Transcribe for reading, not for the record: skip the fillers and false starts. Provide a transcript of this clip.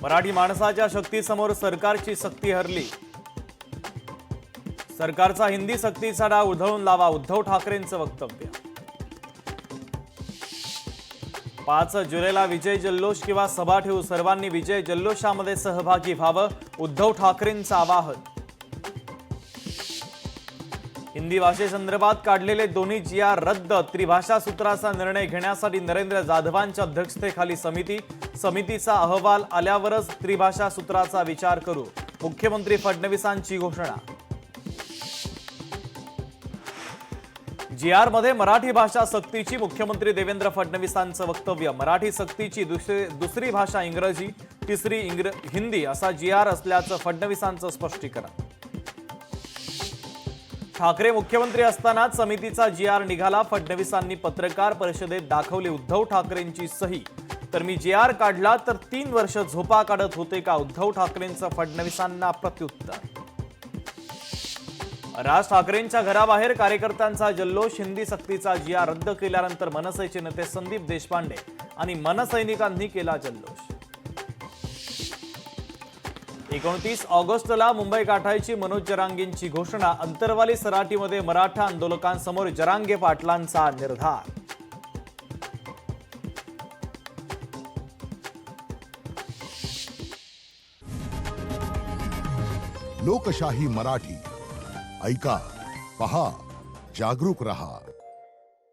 मराठी माणसाच्या शक्तीसमोर सरकारची सक्ती हरली। सरकारचा हिंदी सक्तीचा डाव उधळून लावा, उद्धव ठाकरेंचं वक्तव्य। 5 जुलैला विजय जल्लोष किंवा सभा ठेवू, सर्वांनी विजय जल्लोषामध्ये सहभागी व्हावं, उद्धव ठाकरेंचं आवाहन। हिंदी भाषेसंदर्भात काढलेले दोन्ही GR रद्द, त्रिभाषा सूत्राचा निर्णय घेण्यासाठी नरेंद्र जाधवांच्या अध्यक्षतेखाली समितीचा अहवाल आल्यावरच त्रिभाषा सूत्राचा विचार करू, मुख्यमंत्री फडणवीसांची घोषणा। GR मध्ये मराठी भाषा सक्तीची, मुख्यमंत्री देवेंद्र फडणवीसांचं वक्तव्य। मराठी सक्तीची दुसरी भाषा इंग्रजी, तिसरी हिंदी असा GR असल्याचं फडणवीसांचं स्पष्टीकरण। ठाकरे मुख्यमंत्री असतानाच समितीचा GR निघाला, फडणवीसांनी पत्रकार परिषदेत दाखवली उद्धव ठाकरेंची सही। तर मी GR काढला तर 3 वर्ष झोपा काढत होते का, उद्धव ठाकरेंचं फडणवीसांना प्रत्युत्तर। राज ठाकरेंच्या घराबाहेर कार्यकर्त्यांचा जल्लोष, हिंदी सक्तीचा GR रद्द केल्यानंतर मनसेचे नेते संदीप देशपांडे आणि मनसैनिकांनी केला जल्लोष। 29 ऑगस्टला मुंबई गाठायची मनोज जरांगेंची घोषणा, अंतरवाली सराटीमध्ये मराठा आंदोलकांसमोर जरांगे पाटलांचा निर्धार। लोकशाही मराठी ऐका, पहा, जागरूक रहा।